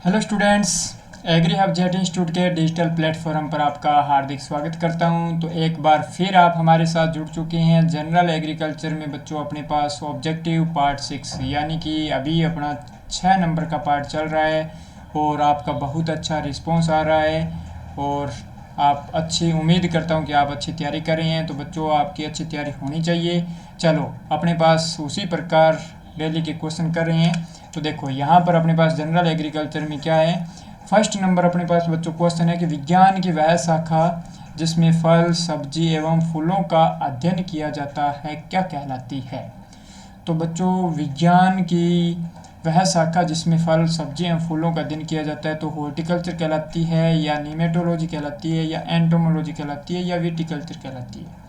Hello students, agri hub jet institute के digital platform पर आपका हार्दिक स्वागत करता हूं। तो एक बार फिर आप हमारे साथ जुड़ चुके हैं जनरल एग्रीकल्चर में। बच्चों, अपने पास ऑब्जेक्टिव पार्ट 6 यानी कि अभी अपना 6 नंबर का पार्ट चल रहा है और आपका बहुत अच्छा रिस्पॉन्स आ रहा है और आप अच्छी उम्मीद करता हूं कि आप अच्छी तैयारी कर रहे हैं। तो बच्चों, आपकी अच्छी तैयारी होनी चाहिए। चलो, अपने पास उसी प्रकार डेली के क्वेश्चन कर रहे हैं। तो देखो, यहाँ पर अपने पास जनरल एग्रीकल्चर में क्या है। फर्स्ट नंबर अपने पास बच्चों क्वेश्चन है कि विज्ञान की वह शाखा जिसमें फल, सब्जी एवं फूलों का अध्ययन किया जाता है क्या कहलाती है। तो बच्चों, विज्ञान की वह शाखा जिसमें फल, सब्जी एवं फूलों का अध्ययन किया जाता है तो हॉर्टिकल्चर कहलाती है, या नीमेटोलॉजी कहलाती है, या एंटोमोलॉजी कहलाती है, या विटिकल्चर कहलाती है।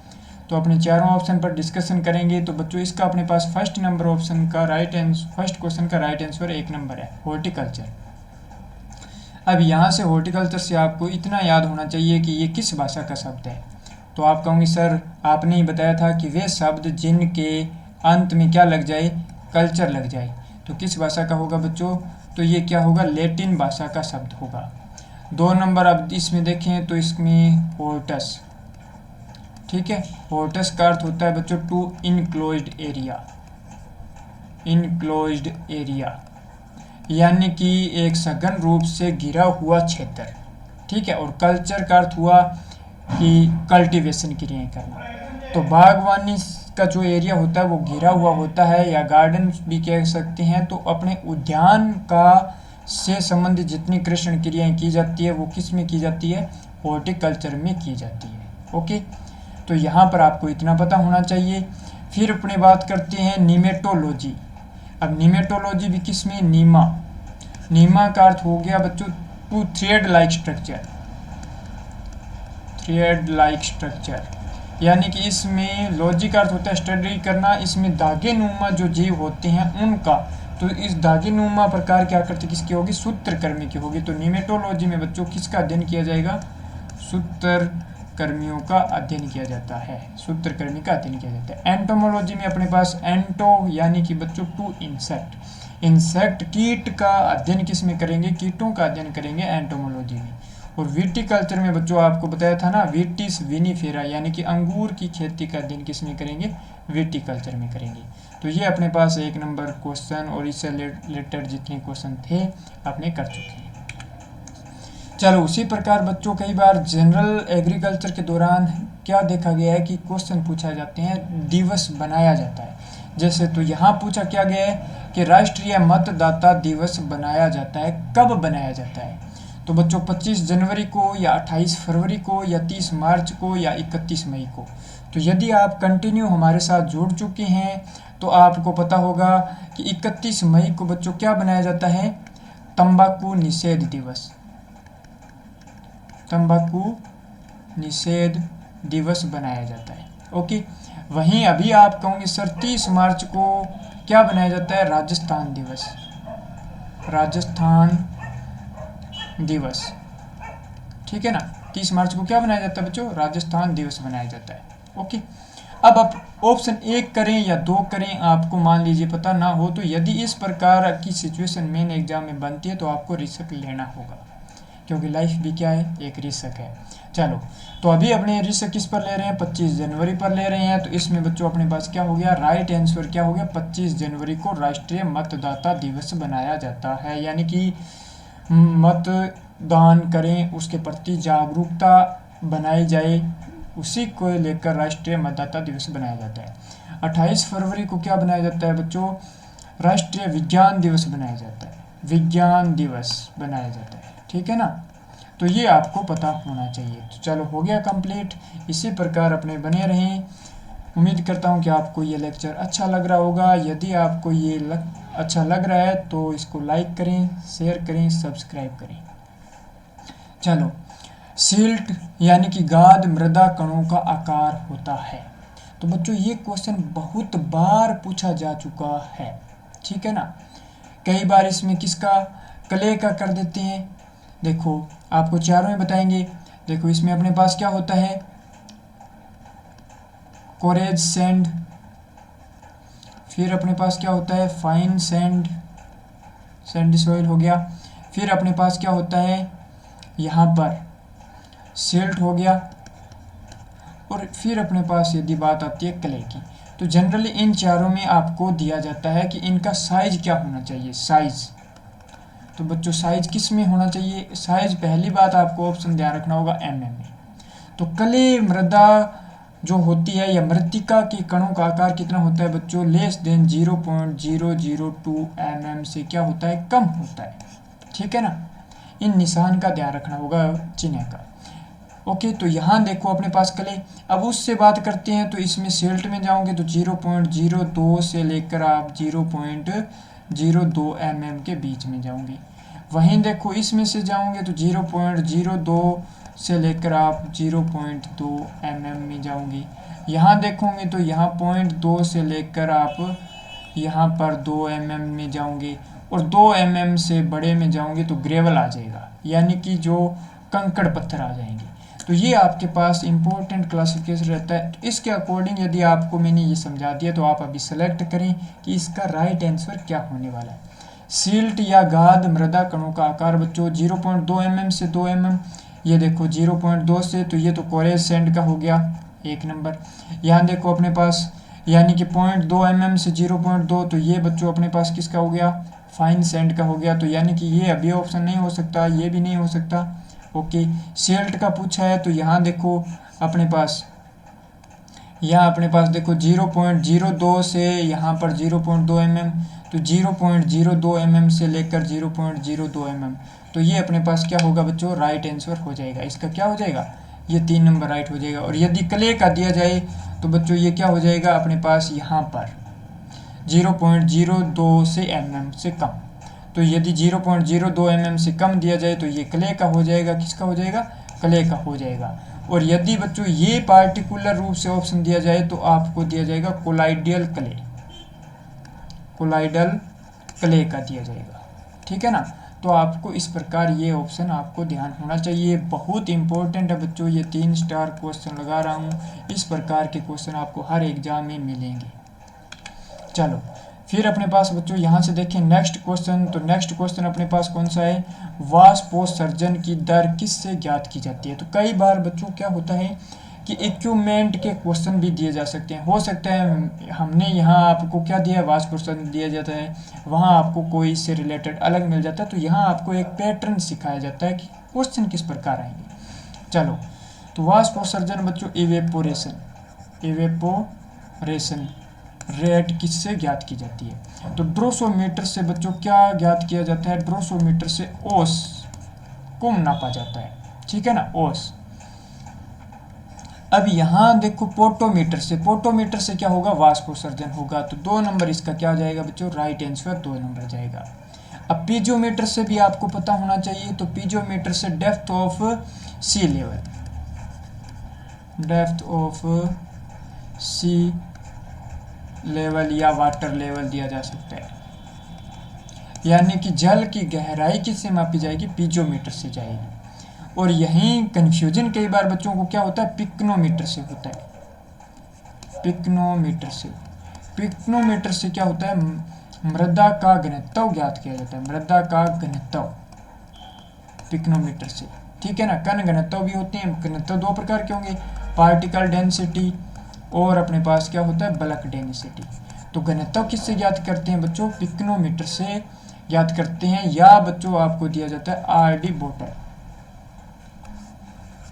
तो अपने चारों ऑप्शन पर डिस्कशन करेंगे। तो बच्चों, इसका अपने पास फर्स्ट नंबर ऑप्शन का फर्स्ट क्वेश्चन का राइट आंसर 1 नंबर है, हॉर्टिकल्चर। अब यहाँ से हॉर्टिकल्चर से आपको इतना याद होना चाहिए कि ये किस भाषा का शब्द है। तो आप कहोगे सर, आपने ही बताया था कि वे शब्द जिनके अंत में क्या लग जाए, कल्चर लग जाए। तो किस भाषा का होगा बच्चों? तो ये क्या होगा, लैटिन भाषा का शब्द होगा। 2 नंबर अब इसमें देखें तो इसमें हॉर्टस, ठीक है। हॉर्टस का अर्थ होता है बच्चों to enclosed area, enclosed area यानी कि एक सघन रूप से घिरा हुआ क्षेत्र, ठीक है। और कल्चर का अर्थ हुआ कि कल्टीवेशन क्रियाएं करना। तो बागवानी का जो एरिया होता है वो घिरा हुआ होता है, या गार्डन भी कह सकते हैं। तो अपने उद्यान का से संबंधित जितनी कृषि क्रियाएं की जाती है वो किस में की जाती है, हॉर्टिकल्चर में की जाती है। ओके, तो यहाँ पर आपको इतना पता होना चाहिए। फिर अपने बात करते हैं नीमेटोलॉजी। अब नीमेटोलॉजी भी किस में, नीमा। नीमा का अर्थ हो गया बच्चों to thread like structure, thread like structure यानी कि इसमें लॉजी का अर्थ होता है स्टडी करना। इसमें धागे नुमा जो जीव होते हैं उनका, तो इस धागे नुमा प्रकार क्या करते किसकी होगी, सूत्रकृमि की होगी। तो नीमेटोलॉजी में बच्चों किसका अध्ययन किया जाएगा, सूत्रकृमियों का अध्ययन किया जाता है, सूत्रकृमि का अध्ययन किया जाता है। एंटोमोलॉजी में अपने पास एंटो यानी कि बच्चों टू इंसेक्ट, इंसेक्ट कीट का अध्ययन किस में करेंगे, कीटों का अध्ययन करेंगे एंटोमोलॉजी में। और विटिकल्चर में बच्चों आपको बताया था ना, विटिस विनिफेरा यानी कि अंगूर की खेती का अध्ययन किस में करेंगे, विटिकल्चर में करेंगे। तो ये अपने पास 1 नंबर क्वेश्चन और इससे रिलेटेड जितने क्वेश्चन थे आपने कर चुके हैं। चलो, उसी प्रकार बच्चों कई बार जनरल एग्रीकल्चर के दौरान क्या देखा गया है कि क्वेश्चन पूछा जाते हैं, दिवस बनाया जाता है। जैसे तो यहाँ पूछा क्या गया है कि राष्ट्रीय मतदाता दिवस बनाया जाता है, कब बनाया जाता है। तो बच्चों 25 जनवरी को, या 28 फरवरी को, या 30 मार्च को, या 31 मई को। तो यदि आप कंटिन्यू हमारे साथ जुड़ चुके हैं तो आपको पता होगा कि 31 मई को बच्चों क्या बनाया जाता है, तंबाकू निषेध दिवस, तंबाकू निषेध दिवस बनाया जाता है। ओके, वहीं अभी आप कहोगे सर 30 मार्च को क्या बनाया जाता है, राजस्थान दिवस, राजस्थान दिवस, ठीक है ना। 30 मार्च को क्या बनाया जाता है बच्चों, राजस्थान दिवस बनाया जाता है। ओके, अब आप ऑप्शन 1 करें या 2 करें, आपको मान लीजिए पता ना हो, तो यदि इस प्रकार की सिचुएशन मेन एग्जाम में बनती है तो आपको रिस्क लेना होगा, क्योंकि लाइफ भी क्या है, एक रिस्क है। चलो, तो अभी अपने रिस्क किस पर ले रहे हैं, 25 जनवरी पर ले रहे हैं। तो इसमें बच्चों अपने पास क्या हो गया, राइट आंसर क्या हो गया, 25 जनवरी को राष्ट्रीय मतदाता दिवस बनाया जाता है। यानी कि मतदान करें, उसके प्रति जागरूकता बनाई जाए, उसी को लेकर राष्ट्रीय मतदाता दिवस बनाया जाता है। 28 फरवरी को क्या बनाया जाता है बच्चों, राष्ट्रीय विज्ञान दिवस बनाया जाता है, विज्ञान दिवस बनाया जाता है, ठीक है ना। तो ये आपको पता होना चाहिए। तो चलो, हो गया कंप्लीट। इसी प्रकार अपने बने रहें। उम्मीद करता हूँ कि आपको ये लेक्चर अच्छा लग रहा होगा। यदि आपको ये अच्छा लग रहा है तो इसको लाइक करें, शेयर करें, सब्सक्राइब करें। चलो, सिल्ट यानी कि गाद मृदा कणों का आकार होता है। तो बच्चों, ये क्वेश्चन बहुत बार पूछा जा चुका है, ठीक है ना। कई बार इसमें किसका, क्ले का कर देते हैं। देखो, आपको चारों में बताएंगे। देखो, इसमें अपने पास क्या होता है, कोरेज सैंड, फिर अपने पास क्या होता है, फाइन सैंड, सैंडी सॉइल हो गया। फिर अपने पास क्या होता है, यहाँ पर सिल्ट हो गया, और फिर अपने पास यदि बात आती है क्ले की, तो जनरली इन चारों में आपको दिया जाता है कि इनका साइज क्या होना चाहिए, साइज। तो बच्चों साइज किस में होना चाहिए, साइज पहली बात आपको ऑप्शन ध्यान रखना होगा एमएम में। तो क्ले मृदा जो होती है या मृतिका के कणों का आकार कितना होता है बच्चों, लेस देन 0.002 mm से क्या होता है, कम होता है। ठीक है ना, इन निशान का ध्यान रखना होगा चिन्ह का। ओके, तो यहाँ देखो अपने पास क्ले। अब उससे बात करते हैं तो इसमें सिल्ट में जाओगे तो 0.02 से लेकर आप 0.02 mm के बीच में जाओगे। वहीं देखो इसमें से जाओगे तो 0.02 से लेकर आप 0.2 mm में जाओगे। यहाँ देखोगे तो यहाँ 0.2 से लेकर आप यहाँ पर 2 mm में जाओगे, और 2 mm से बड़े में जाओगे तो ग्रेवल आ जाएगा, यानी कि जो कंकड़ पत्थर आ जाएंगे। तो ये आपके पास इंपॉर्टेंट क्लासिफिकेशन रहता है। तो इसके अकॉर्डिंग यदि आपको मैंने ये समझा दिया तो आप अभी सेलेक्ट करें कि इसका राइट आंसर क्या होने वाला है। सिल्ट या गाद मृदा कणों का आकार बच्चों 0.2 mm से 2 mm, ये देखो 0.2 से, तो ये तो कोरेज सैंड का हो गया 1 नंबर। यहाँ देखो अपने पास यानी कि 0.2 mm से 0.2, तो ये बच्चों अपने पास किसका हो गया, फाइन सैंड का हो गया। तो यानी कि ये अभी ऑप्शन नहीं हो सकता, ये भी नहीं हो सकता। ओके, सिल्ट का पूछा है तो यहाँ देखो अपने पास, यहाँ अपने पास देखो 0.02 से यहाँ पर 0.2 mm, तो 0.02 mm से लेकर 0.02 mm, तो ये अपने पास क्या होगा बच्चों, राइट आंसर हो जाएगा। इसका क्या हो जाएगा, ये 3 नंबर राइट हो जाएगा। और यदि क्ले का दिया जाए तो बच्चों ये क्या हो जाएगा अपने पास, यहाँ पर 0.02 से mm से कम। तो यदि 0.02 mm से कम दिया जाए तो ये क्ले का हो जाएगा, किसका हो जाएगा, क्ले का हो जाएगा। और यदि बच्चों ये पार्टिकुलर रूप से ऑप्शन दिया जाए तो आपको दिया जाएगा कोलाइडल क्ले, कोलाइडल क्ले का दिया जाएगा। ठीक है ना, तो आपको इस प्रकार ये ऑप्शन आपको ध्यान होना चाहिए, बहुत इंपॉर्टेंट है बच्चों। ये 3 स्टार क्वेश्चन लगा रहा हूँ, इस प्रकार के क्वेश्चन आपको हर एग्जाम में मिलेंगे। चलो फिर अपने पास बच्चों यहाँ से देखें नेक्स्ट क्वेश्चन। तो नेक्स्ट क्वेश्चन अपने पास कौन सा है, वाष्पोत्सर्जन की दर किससे ज्ञात की जाती है। तो कई बार बच्चों क्या होता है कि इक्विपमेंट के क्वेश्चन भी दिए जा सकते हैं। हो सकता है हमने यहाँ आपको क्या दिया है, वाष्पोत्सर्जन दिया जाता है, वहाँ आपको कोई इससे रिलेटेड अलग मिल जाता है। तो यहाँ आपको एक पैटर्न सिखाया जाता है कि क्वेश्चन किस प्रकार आएंगे। चलो, तो वाष्पोत्सर्जन बच्चों इवेपोरेशन, इवेपोरेशन रेट किससे ज्ञात की जाती है। तो ड्रोसोमीटर से बच्चों क्या ज्ञात किया जाता है, ड्रोसोमीटर से ओस को नापा जाता है। ठीक है ना, ओस। अब यहाँ देखो पोटोमीटर से, पोटोमीटर से क्या होगा, वाष्पोत्सर्जन होगा। तो 2 नंबर इसका क्या जाएगा बच्चों, राइट आंसर 2 नंबर जाएगा। अब पीजोमीटर से भी आपको पता होना चाहिए। तो पीजोमीटर से depth of sea level, depth of sea level या वाटर लेवल दिया जा सकता है, यानी कि जल की गहराई किससे मापी जाएगी, पीजोमीटर से जाएगी। और यहीं कंफ्यूजन कई बार बच्चों को क्या होता है, पिक्नोमीटर से होता है, पिक्नोमीटर से। पिक्नोमीटर से क्या होता है, मृदा का घनत्व ज्ञात किया जाता है, मृदा का घनत्व पिक्नोमीटर से। ठीक है ना, कण घनत्व भी होते हैं। घनत्व 2 प्रकार के होंगे, पार्टिकल डेंसिटी और अपने पास क्या होता है, बल्क डेंसिटी। तो घनत्व किससे ज्ञात करते हैं बच्चों, पिक्नोमीटर से ज्ञात करते हैं, या बच्चों आपको दिया जाता है आरडी बोटल।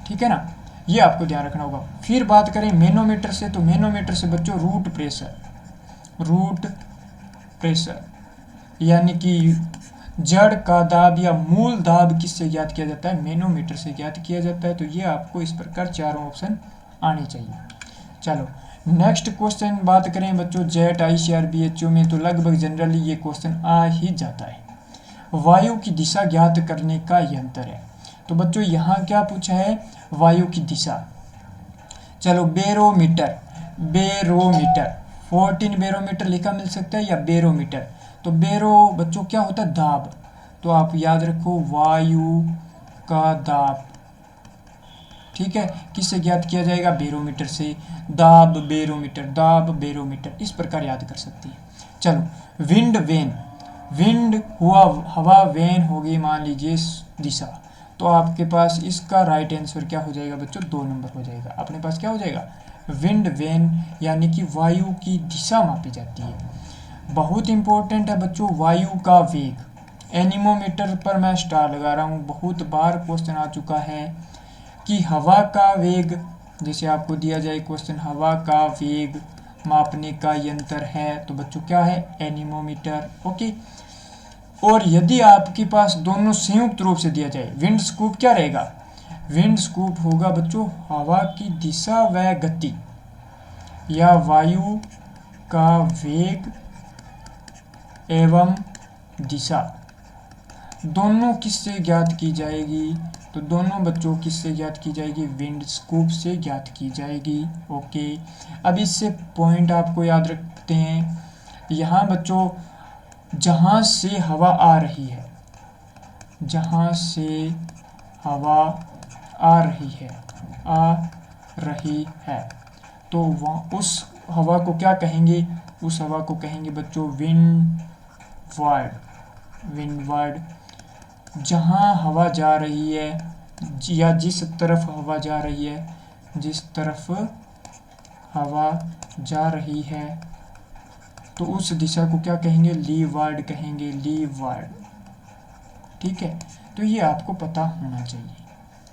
ठीक है ना, ये आपको ध्यान रखना होगा। फिर बात करें मैनोमीटर से, तो मैनोमीटर से बच्चों रूट प्रेशर, रूट प्रेशर यानी कि जड़ का दाब या मूल दाब किससे ज्ञात किया जाता है, मैनोमीटर से ज्ञात किया जाता है। तो ये आपको इस प्रकार चारों ऑप्शन आने चाहिए। चलो नेक्स्ट क्वेश्चन बात करें बच्चों जेट आईसीआर बीएचओ में, तो लगभग जनरली ये क्वेश्चन आ ही जाता है। वायु की दिशा ज्ञात करने का यंत्र है। तो बच्चों यहाँ क्या पूछा है, वायु की दिशा। चलो बेरोमीटर, बेरोमीटर 14 बेरोमीटर लिखा मिल सकता है, या बेरोमीटर। तो बेरो बच्चों क्या होता है, दाब। तो आप याद रखो वायु का दाब। ठीक है, किससे ज्ञात किया जाएगा, बेरोमीटर से। दाब बेरोमीटर, दाब बेरोमीटर, इस प्रकार याद कर सकते हैं। चलो विंड वेन, विंड हुआ हवा, वेन होगी मान लीजिए दिशा, तो आपके पास इसका राइट आंसर क्या हो जाएगा बच्चों, 2 नंबर हो जाएगा। अपने पास क्या हो जाएगा, विंड वेन यानी कि वायु की दिशा मापी जाती है। बहुत इंपॉर्टेंट है बच्चों वायु का वेग। एनीमोमीटर पर मैं स्टार लगा रहा हूँ, बहुत बार क्वेश्चन आ चुका है कि हवा का वेग, जैसे आपको दिया जाए क्वेश्चन हवा का वेग मापने का यंत्र है, तो बच्चों क्या है, एनीमोमीटर। ओके, और यदि आपके पास दोनों संयुक्त रूप से दिया जाए, विंड स्कूप क्या रहेगा, विंड स्कूप होगा बच्चों हवा की दिशा व गति या वायु का वेग एवं दिशा, दोनों किससे ज्ञात की जाएगी, तो दोनों बच्चों किससे ज्ञात की जाएगी, विंड स्कूप से ज्ञात की जाएगी। ओके, अब इससे पॉइंट आपको याद रखते हैं, यहाँ बच्चों जहाँ से हवा आ रही है, जहाँ से हवा आ रही है तो वहाँ उस हवा को क्या कहेंगे, उस हवा को कहेंगे बच्चों विंड वार्ड। जहाँ हवा जा रही है या जिस तरफ हवा जा रही है, जिस तरफ हवा जा रही है तो उस दिशा को क्या कहेंगे, लीवार्ड कहेंगे, लीवार्ड। ठीक है, तो ये आपको पता होना चाहिए।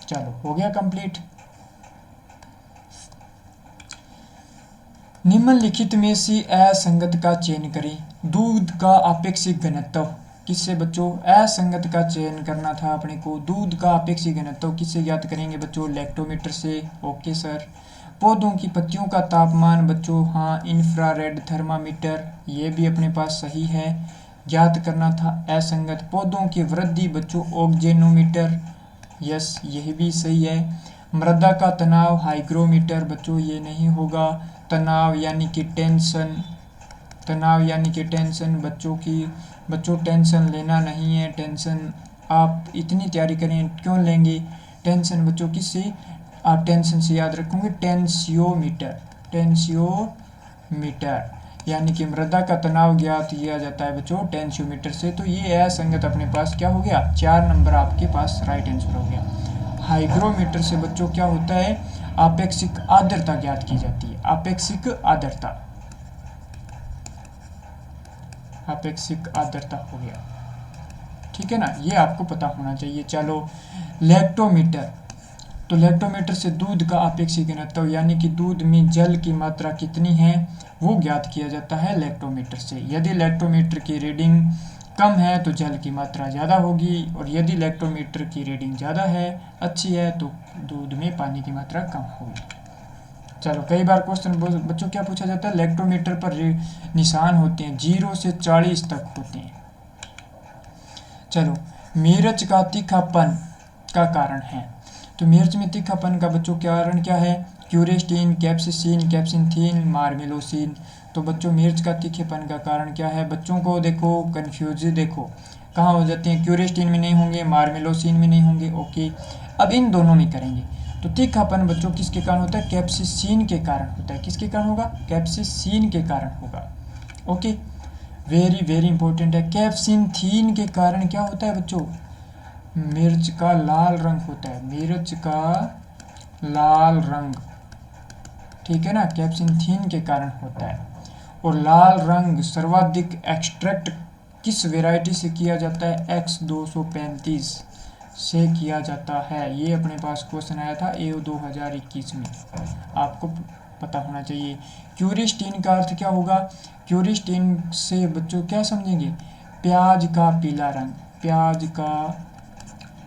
चलो हो गया कंप्लीट। निम्नलिखित में से असंगत का चयन करें। दूध का आपेक्षिक घनत्व किससे बच्चों, असंगत का चयन करना था अपने को। दूध का आपेक्षिक घनत्व किससे ज्ञात करेंगे बच्चों, लैक्टोमीटर से। Okay sir. पौधों की पत्तियों का तापमान बच्चों, हाँ इंफ्रारेड थर्मामीटर, ये भी अपने पास सही है, ज्ञात करना था असंगत। पौधों की वृद्धि बच्चों ऑक्जेनोमीटर, यस यही भी सही है। मृदा का तनाव हाइग्रोमीटर बच्चों, ये नहीं होगा। तनाव यानी कि टेंशन, तनाव यानी कि टेंशन बच्चों टेंशन लेना नहीं है। टेंशन आप इतनी तैयारी करें, क्यों लेंगे टेंशन बच्चों, किससे आप टेंशन से याद रखोगे, टेंशियोमीटर। टेंशियोमीटर यानी कि मृदा का तनाव ज्ञात किया जाता है बच्चों टेंशियोमीटर से। तो ये असंगत अपने पास क्या हो गया, 4 नंबर आपके पास राइट आंसर हो गया। हाइग्रोमीटर से बच्चों क्या होता है, आपेक्षिक आर्द्रता ज्ञात की जाती है। आपेक्षिक आर्द्रता, आपेक्षिक आर्द्रता हो गया, ठीक है ना, ये आपको पता होना चाहिए। चलो लैक्टोमीटर, तो लैक्टोमीटर से दूध का आपेक्षिक घनत्व यानी कि दूध में जल की मात्रा कितनी है वो ज्ञात किया जाता है लैक्टोमीटर से। यदि लैक्टोमीटर की रीडिंग कम है तो जल की मात्रा ज़्यादा होगी, और यदि लैक्टोमीटर की रीडिंग ज़्यादा है, अच्छी है, तो दूध में पानी की मात्रा कम होगी। चलो कई बार क्वेश्चन बच्चों क्या पूछा जाता है, लैक्टोमीटर पर निशान होते हैं 0 से 40 तक होते हैं। चलो मिर्च का तीखापन का कारण है, तो मिर्च में तीखापन का बच्चों कारण क्या है, क्यूरेस्टीन, कैप्सिसिन, कैप्सिथीन, मार्मेलोसिन। तो बच्चों मिर्च का तीखेपन का कारण क्या है, बच्चों को देखो कन्फ्यूज देखो कहाँ हो जाते हैं, क्यूरेस्टीन में नहीं होंगे, मार्मेलोसिन में नहीं होंगे। ओके, अब इन दोनों में करेंगे। तो तीखापन बच्चों किसके कारण होता है, कैप्सिसिन के कारण होता है। किसके कारण होगा, कैप्सिसिन के कारण होगा। ओके, वेरी वेरी इंपॉर्टेंट है। कैप्सिथीन के कारण क्या होता है बच्चों, मिर्च का लाल रंग होता है, मिर्च का लाल रंग, ठीक है ना, कैप्सिथीन के कारण होता है। और लाल रंग सर्वाधिक एक्सट्रैक्ट किस वैरायटी से किया जाता है, X235 से किया जाता है। ये अपने पास क्वेश्चन आया था AO 2021 में, आपको पता होना चाहिए। क्यूरिस्टीन का अर्थ क्या होगा, क्यूरिस्टीन से बच्चों क्या समझेंगे, प्याज का पीला रंग, प्याज का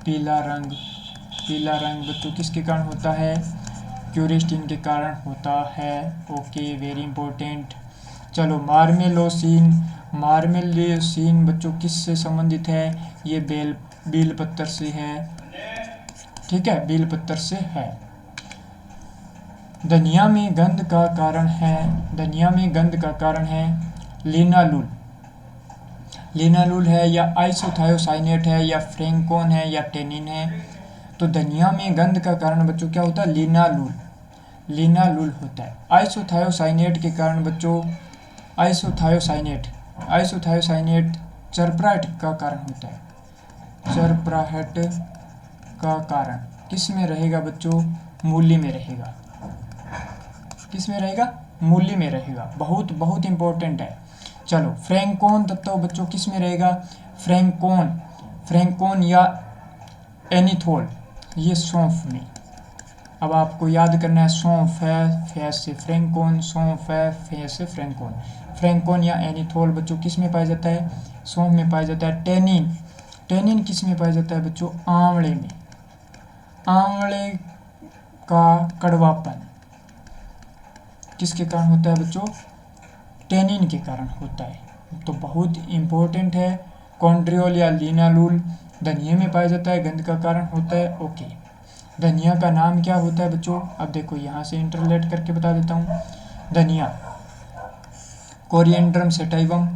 पीला रंग। पीला रंग बच्चों किसके कारण होता है, क्यूरिस्टीन के कारण होता है। Okay, very important. चलो मार्मेलोसिन, मार्मेलोसिन बच्चों किससे संबंधित है, ये बेल पत्तर से है, ठीक है, बेल पत्तर से है। धनिया में गंध का कारण है, धनिया में गंध का कारण है लिनालुल, लिनालुल है या आइसोथायोसाइनेट है या फ्रेंकोन है या टेनिन है। तो धनिया में गंध का कारण बच्चों क्या होता है, लिनालुल, लिनालुल होता है। आइसोथायोसाइनेट के कारण बच्चों, आइसोथायोसाइनेट, आइसोथायोसाइनेट चरपराहट का कारण होता है। चरपराहट का कारण किस में रहेगा बच्चों? मूली में रहेगा। किस में रहेगा? मूली में रहेगा। बहुत बहुत इंपॉर्टेंट है। चलो, फ्रैंकोन तत्व बच्चों किस में रहेगा? फ्रैंकोन या एनीथोल, ये सौंफ में। अब आपको याद करना है, सौंफ है फे से फ्रैंकोन, सौंफ है फे से फ्रैंकोन। फ्रैंकोन या एनीथोल बच्चों किस में पाया जाता है? सौंफ में पाया जाता है। टेनिन किस में पाया जाता है बच्चों? आंवले में। आंवले का कड़वापन किसके कारण होता है बच्चों? टेनिन के कारण होता है। तो बहुत इंपॉर्टेंट है। कॉन्ड्रियोल या लिनालूल धनिया में पाया जाता है, गंध का कारण होता है। ओके, धनिया का नाम क्या होता है बच्चों? अब देखो यहाँ से इंटरलेट करके बता देता हूँ। धनिया कोरिएंड्रम सेटाइवम,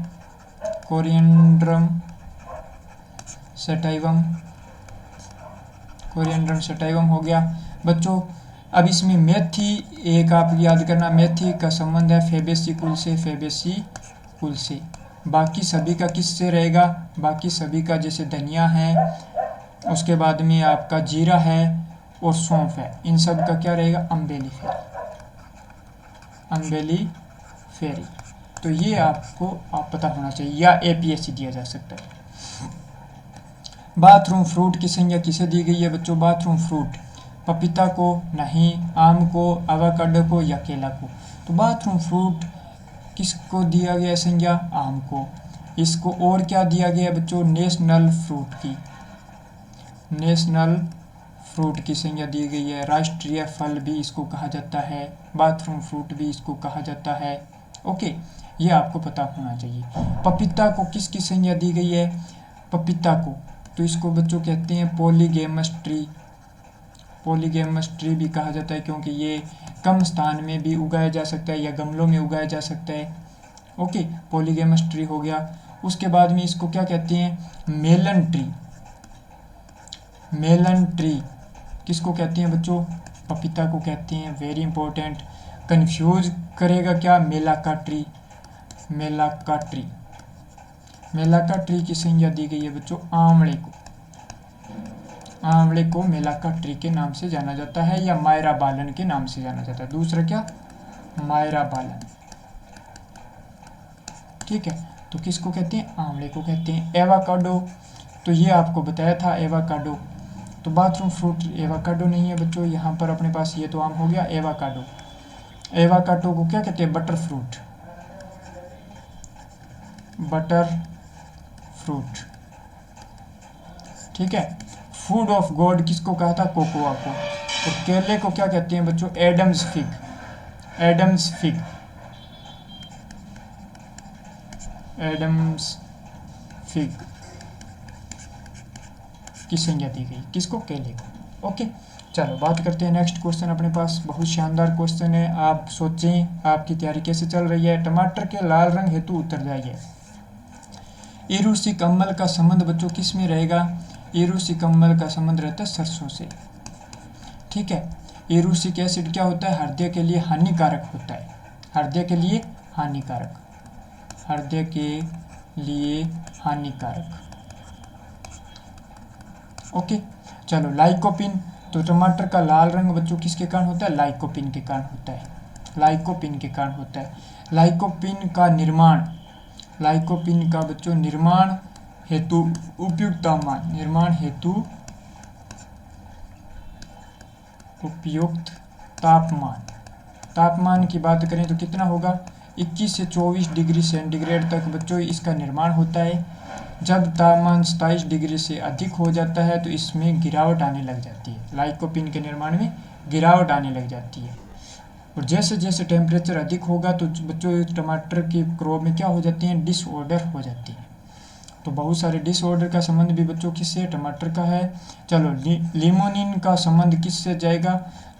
कोरिएंड्रम सेटाइवम हो गया बच्चों। अब इसमें मेथी, एक आप याद करना, मेथी का संबंध है फेबेसी कुल से। बाकी सभी का किससे रहेगा? बाकी सभी का जैसे धनिया है, उसके बाद में आपका जीरा है और सौंफ है, इन सब का क्या रहेगा? अम्बेली फेरी। तो ये आपको पता होना चाहिए, या एपीएससी दिया जा सकता है। बाथरूम फ्रूट की संज्ञा किसे दी गई है बच्चों? बाथरूम फ्रूट पपीता को नहीं, आम को, एवोकाडो को या केला को। तो बाथरूम फ्रूट किसको दिया गया संज्ञा? आम को। इसको और क्या दिया गया बच्चों? नेशनल फ्रूट की संज्ञा दी गई है। राष्ट्रीय फल भी इसको कहा जाता है, बाथरूम फ्रूट भी इसको कहा जाता है। ओके, ये आपको पता होना चाहिए। पपीता को किसकी संज्ञा दी गई है? पपीता को, तो इसको बच्चों कहते हैं पॉलीगैमस ट्री भी कहा जाता है, क्योंकि ये कम स्थान में भी उगाया जा सकता है या गमलों में उगाया जा सकता है। ओके, पॉलीगैमस ट्री हो गया। उसके बाद में इसको क्या कहते हैं? मेलन ट्री किसको कहते हैं बच्चों? पपीता को कहते हैं। वेरी इंपॉर्टेंट, कंफ्यूज करेगा क्या? मेलाका ट्री की संज्ञा दी गई है बच्चों आंवले को मेलाका ट्री के नाम से जाना जाता है, या मायरा बालन के नाम से जाना जाता है। दूसरा क्या? मायरा बालन। ठीक है, तो किसको कहते हैं? आंवले को कहते हैं। एवोकाडो, तो ये आपको बताया था एवोकाडो। तो बाथरूम फ्रूट एवोकाडो नहीं है बच्चों, यहाँ पर अपने पास ये तो आम हो गया। एवोकाडो को क्या कहते हैं? Butter fruit. ठीक है। फूड ऑफ गॉड किसको कहा था? कोकोआ को। तो केले को क्या कहते हैं बच्चों? एडम्स फिग की संज्ञा दी गई। किसको? केले को। ओके, चलो बात करते हैं नेक्स्ट क्वेश्चन। अपने पास बहुत शानदार क्वेश्चन है, आप सोचें आपकी तैयारी कैसे चल रही है। टमाटर के लाल रंग हेतु उत्तर जाइए। इरूसिक अम्ल का संबंध बच्चों किस में रहेगा? इरूसिक अम्ल का संबंध रहता है सरसों से। ठीक है, इरूसिक एसिड क्या होता है? हृदय के लिए हानिकारक होता है। हृदय के लिए हानिकारक। ओके, चलो लाइकोपिन, तो टमाटर का लाल रंग बच्चों किसके कारण होता है? लाइकोपिन के कारण होता है। लाइकोपिन का बच्चों निर्माण हेतु उपयुक्त तापमान की बात करें तो कितना होगा? 21 से 24 डिग्री सेंटीग्रेड तक बच्चों इसका निर्माण होता है। जब तापमान 27 डिग्री से अधिक हो जाता है तो इसमें गिरावट आने लग जाती है। लाइकोपिन के निर्माण में गिरावट आने लग जाती है। और जैसे जैसे टेम्परेचर अधिक होगा तो बच्चों टमाटर की क्रॉप में क्या हो जाती हैं? डिसऑर्डर हो जाती है। तो बहुत सारे डिसऑर्डर का संबंध भी बच्चों किससे? टमाटर का है। चलो लिमोनिन का संबंध किससे जाएगा?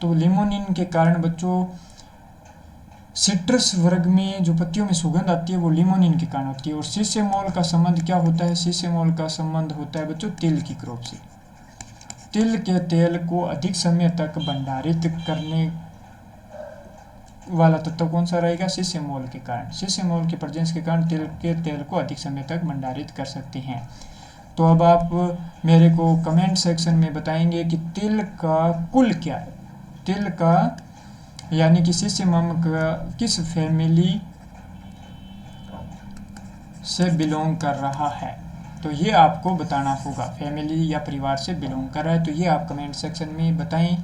तो लिमोनिन के कारण बच्चों सिट्रस वर्ग में जो पत्तियों में सुगंध आती है वो लिमोनिन के कारण होती है। और सीसेमोल का संबंध क्या होता है? सीसेमोल का संबंध होता है बच्चों तिल की क्रॉप से। तिल के तेल को अधिक समय तक भंडारित करने वाला तत्व कौन सा रहेगा? शिष्य मोल के कारण। शिष्य मोल के प्रेजेंस के कारण तिल के तेल को अधिक समय तक भंडारित कर सकते हैं। तो अब आप मेरे को कमेंट सेक्शन में बताएंगे कि तिल का कुल क्या है, तिल का यानी कि सीसमम का किस फैमिली से बिलोंग कर रहा है। तो ये आपको बताना होगा, फैमिली या परिवार से बिलोंग कर रहा है, तो ये आप कमेंट सेक्शन में बताएं।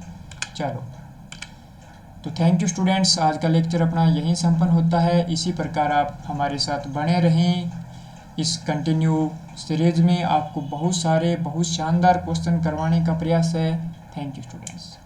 चलो, तो थैंक यू स्टूडेंट्स, आज का लेक्चर अपना यहीं संपन्न होता है। इसी प्रकार आप हमारे साथ बने रहें। इस कंटिन्यू सीरीज में आपको बहुत सारे बहुत शानदार क्वेश्चन करवाने का प्रयास है। Thank you students.